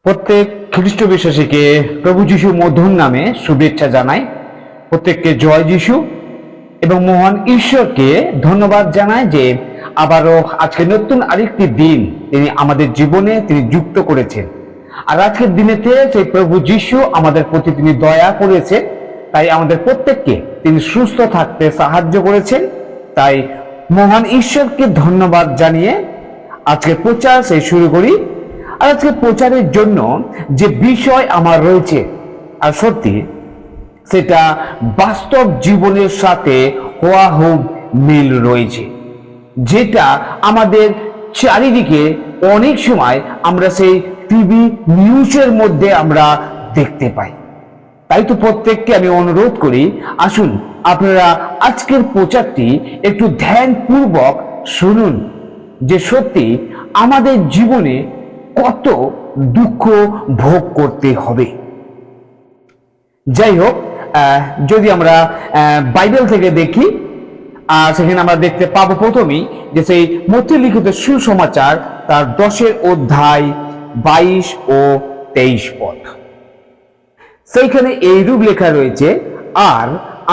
প্রত্যেক খ্রিস্ট বিশ্বাসীকে প্রভু যিশু মধুর নামে শুভেচ্ছা জানাই। প্রত্যেককে জয় যিশু এবং মহান ঈশ্বরকে ধন্যবাদ জানাই যে আবারও আজকে নতুন আরেকটি দিন তিনি আমাদের জীবনে তিনি যুক্ত করেছেন। আর আজকের দিনেতে সেই প্রভু যিশু আমাদের প্রতি তিনি দয়া করেছে, তাই আমাদের প্রত্যেককে তিনি সুস্থ থাকতে সাহায্য করেছেন। তাই মহান ঈশ্বরকে ধন্যবাদ জানিয়ে আজকে প্রচার সেই শুরু করি। আর আজকে প্রচারের জন্য যে বিষয় আমার রয়েছে, আর সত্যি সেটা বাস্তব জীবনের সাথে হুবহু মিল রয়েছে, যেটা আমাদের চারিদিকে অনেক সময় আমরা সেই টিভি নিউজের মধ্যে আমরা দেখতে পাই। তাই তো প্রত্যেককে আমি অনুরোধ করি, আসুন আপনারা আজকের প্রচারটি একটু ধ্যানপূর্বক শুনুন, যে সত্যি আমাদের জীবনে কত দুঃখ ভোগ করতে হবে। যাই হোক, যদি আমরা বাইবেল থেকে দেখি, সেখানে আমরা দেখতে পাবো প্রথমেই যে সেই মথি লিখিত সুসমাচার তার 10 অধ্যায় 22 ও 23 পদ। সেইখানে এইরূপ লেখা রয়েছে, আর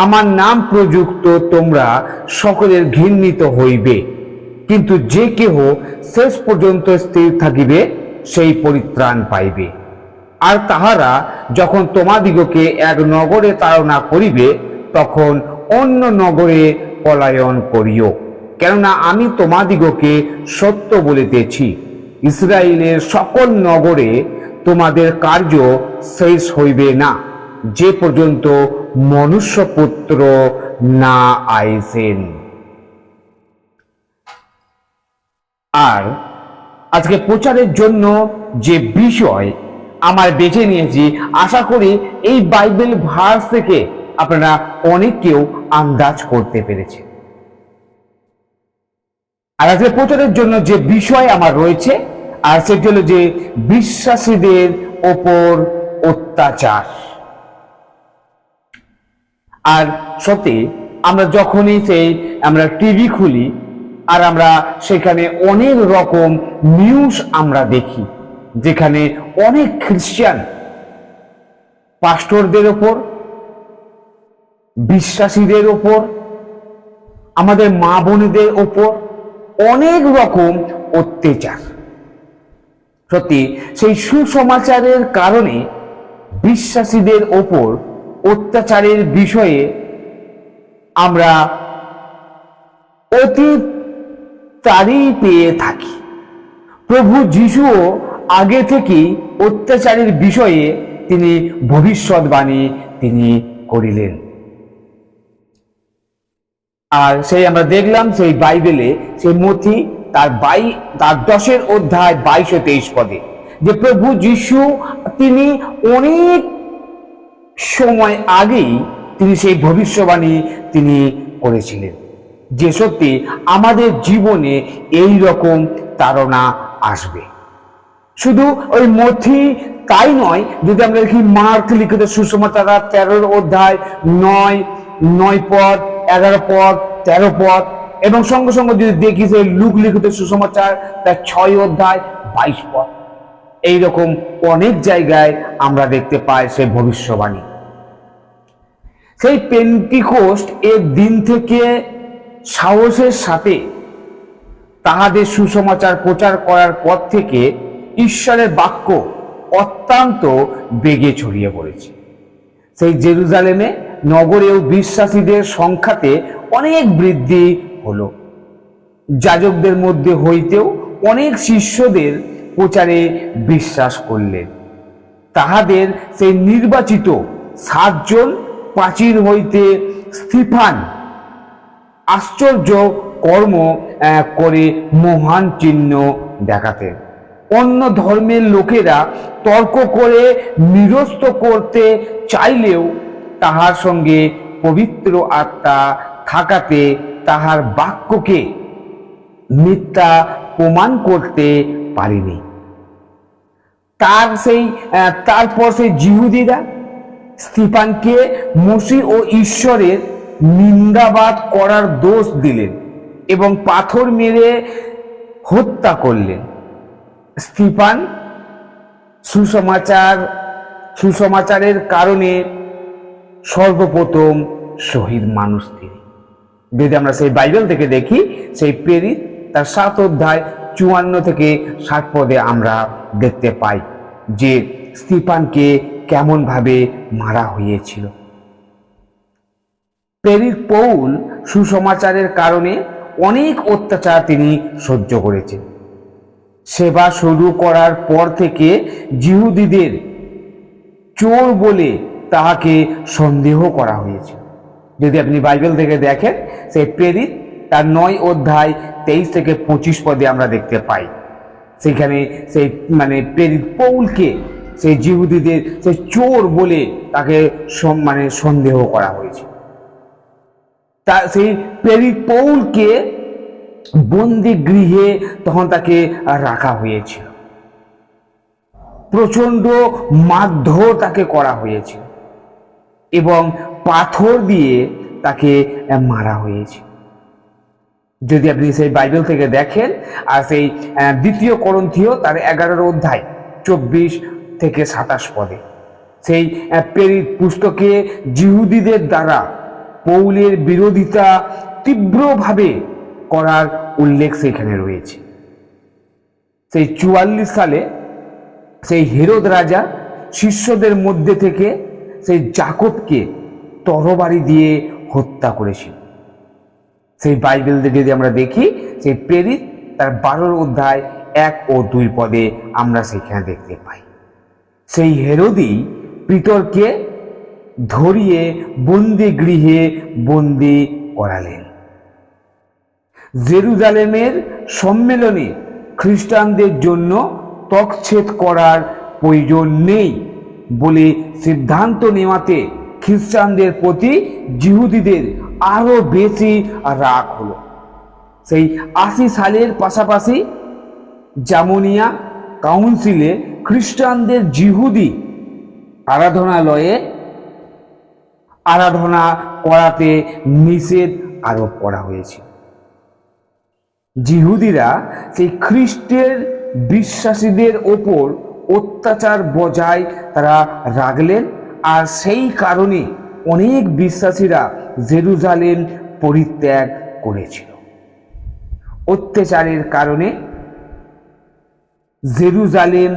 আমার নাম প্রযুক্ত তোমরা সকলের ঘৃণিত হইবে, কিন্তু যে কেহ শেষ পর্যন্ত স্থির থাকিবে সেই পরিত্রাণ পাইবে। আর তাহারা যখন তোমাদিগকে এক নগরে তাড়না করিবে, তখন অন্য নগরে পলায়ন করিও। কেননা আমি তোমাদিগকে সত্য বলিতেছি, ইসরায়েলের সকল নগরে তোমাদের কার্য শেষ হইবে না, যে পর্যন্ত মনুষ্যপুত্র না আইসেন। আর আজকে প্রচারের জন্য যে বিষয় আমার বেছে নিয়েছি, আশা করি এই বাইবেল ভার্স থেকে আপনারা অনেক কেউ আন্দাজ করতে পেরেছে। আর আজকে প্রচারের জন্য যে বিষয় আমার রয়েছে, আর সেটি হলো যে বিশ্বাসীদের ওপর অত্যাচার। আর সত্যি আমরা যখনই আমরা টিভি খুলি, আর আমরা সেখানে অনেক রকম নিউজ আমরা দেখি, যেখানে অনেক খ্রিস্টান পাস্টরদের ওপর, বিশ্বাসীদের ওপর, আমাদের মা বোনেদের ওপর অনেক রকম অত্যাচার। সত্যি সেই সুসমাচারের কারণে বিশ্বাসীদের ওপর অত্যাচারের বিষয়ে আমরা অতি তাড়ি পেয়ে থাকি। প্রভু যিশুও আগে থেকেই অত্যাচারের বিষয়ে তিনি ভবিষ্যৎবাণী তিনি করিলেন। আর সেই আমরা দেখলাম সেই বাইবেলে সেই মথি তার 10 অধ্যায় 22 ও 23 পদে, যে প্রভু যিশু তিনি অনেক সময় আগেই তিনি সেই ভবিষ্যৎবাণী তিনি করেছিলেন, যে সত্যি আমাদের জীবনে এই রকম তাড়না আসবে। শুধু ওই মথি তাই নয়, যদি আমরা দেখি মার্ক লিখিত সুসমাচার 13 অধ্যায় 9 পদ, 11 পদ, 13 পদ, এবং সঙ্গে সঙ্গে যদি দেখি যে লুক লিখিত সুসমাচার তার 6 অধ্যায় 22 পদ, এইরকম অনেক জায়গায় আমরা দেখতে পাই সেই ভবিষ্যৎবাণী। সেই পেন্টিকোস্ট এর দিন থেকে সাহসের সাথে তাহাদের সুসমাচার প্রচার করার পর থেকে ঈশ্বরের বাক্য অত্যন্ত বেগে ছড়িয়ে পড়েছে। সেই জেরুজালেমে নগরেও বিশ্বাসীদের সংখ্যাতে অনেক বৃদ্ধি হলো। যাজকদের মধ্যে হইতেও অনেক শিষ্যদের প্রচারে বিশ্বাস করলেন। তাহাদের সেই নির্বাচিত 7 জন প্রাচীর হইতে স্তিফান আশ্চর্য কর্ম করে মহান চিহ্ন দেখাতেন। অন্য ধর্মের লোকেরা তর্ক করে নিরস্ত করতে চাইলেও তাহার সঙ্গে পবিত্র আত্মা থাকাতে তাহার বাক্যকে মিথ্যা প্রমাণ করতে পারেনি। তারপর সেই জিহুদীরা স্তিফানকে মসীহ ও ঈশ্বরের নিন্দাবাদ করার দোষ দিলেন এবং পাথর মেরে হত্যা করলেন। স্তিফান সুসমাচারের কারণে সর্বপ্রথম শহীদ মানুষ তিনি। যদি আমরা সেই বাইবেল থেকে দেখি, সেই প্রেরিত তার 7 অধ্যায় 54 থেকে 60 পদে আমরা দেখতে পাই যে স্তিফানকে কেমন ভাবে মারা হয়েছিল। প্রেরিত পৌল সুসমাচারের কারণে অনেক অত্যাচার তিনি সহ্য করেছেন। সেবা শুরু করার পর থেকে জিহুদীদের চোর বলে তাহাকে সন্দেহ করা হয়েছে। যদি আপনি বাইবেল থেকে দেখেন, সেই প্রেরিত তার 9 অধ্যায় 23 থেকে 25 পদে আমরা দেখতে পাই, সেখানে সেই প্রেরিত পৌলকে সেই জিহুদীদের সেই চোর বলে তাকে সন্দেহ করা হয়েছে। তা সেই প্রেরিত পৌলকে বন্দি গৃহে তখন তাকে রাখা হয়েছিল, প্রচন্ড মারধর তাকে করা হয়েছিল এবং পাথর দিয়ে তাকে মারা হয়েছে। যদি আপনি সেই বাইবেল থেকে দেখেন, আর সেই 2 করন্থীয় তার 11 অধ্যায় 24 থেকে 27 পদে সেই প্রেরিত পুস্তকে জিহুদীদের দ্বারা পৌলের বিরোধিতা তীব্রভাবে করার উল্লেখ সেখানে রয়েছে। সেই 44 সালে সেই হেরোদ রাজা শিষ্যদের মধ্যে থেকে সেই যাকবকে তরবারি দিয়ে হত্যা করেছিল। সেই বাইবেল যদি আমরা দেখি, সেই প্রেরিত তার 12 অধ্যায় 1 ও 2 পদে আমরা সেখানে দেখতে পাই। সেই হেরোদই পিতরকে ধরিয়ে বন্দি গৃহে বন্দি করালেন। জেরুজালেমের সম্মেলনে খ্রিস্টানদের জন্য তকছেদ করার প্রয়োজন নেই বলে সিদ্ধান্ত নেওয়াতে খ্রিস্টানদের প্রতি জিহুদীদের আরো বেশি রাগ হলো। সেই 80 সালের পাশাপাশি জামনিয়া কাউন্সিলে খ্রিস্টানদের জিহুদি আরাধনালয়ে আরাধনা করাতে নিষেধ আরোপ করা হয়েছে। জিহুদিরা সেই খ্রিস্টের বিশ্বাসীদের ওপর অত্যাচার বজায় তারা রাখলেন, আর সেই কারণে অনেক বিশ্বাসীরা জেরুজালেম পরিত্যাগ করেছিল। অত্যাচারের কারণে জেরুজালেম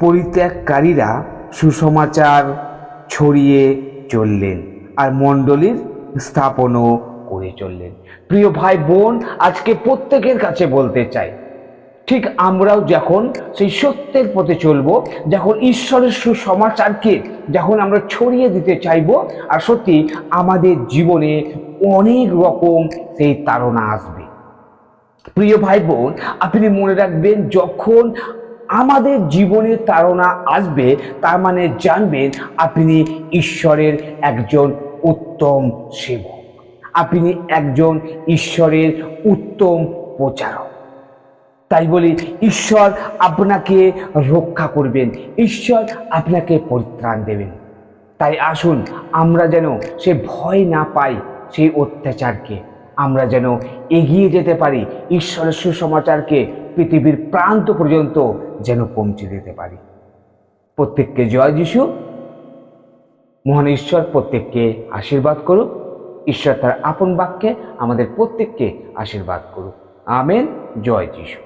পরিত্যাগকারীরা সুসমাচার ছড়িয়ে চললেন আর মণ্ডলীর স্থাপনও করে চললেন। প্রিয় ভাই বোন, আজকে প্রত্যেকের কাছে বলতে চাই, ঠিক আমরাও যখন সেই সত্যের পথে চলবো, যখন ঈশ্বরের সুসমাচারকে যখন আমরা ছড়িয়ে দিতে চাইবো, আর সত্যি আমাদের জীবনে অনেক রকম সেই তাড়না আসবে। প্রিয় ভাই বোন, আপনি মনে রাখবেন, যখন আমাদের জীবনে তাড়না আসবে, তার মানে জানবেন আপনি ঈশ্বরের একজন উত্তম সেবক, আপনি একজন ঈশ্বরের উত্তম প্রচারক। তাই বলি ঈশ্বর আপনাকে রক্ষা করবেন, ঈশ্বর আপনাকে পরিত্রাণ দেবেন। তাই আসুন আমরা যেন সে ভয় না পাই সেই অত্যাচারকে, আমরা যেন এগিয়ে যেতে পারি, ঈশ্বরের সুসমাচারকে পৃথিবীর প্রান্ত পর্যন্ত যেন পৌঁছে দিতে পারি। প্রত্যেককে জয় যিশু। মহান ঈশ্বর প্রত্যেককে আশীর্বাদ করুক। ঈশ্বর তার আপন বাক্যে আমাদের প্রত্যেককে আশীর্বাদ করুক। আমেন। জয় যিশু।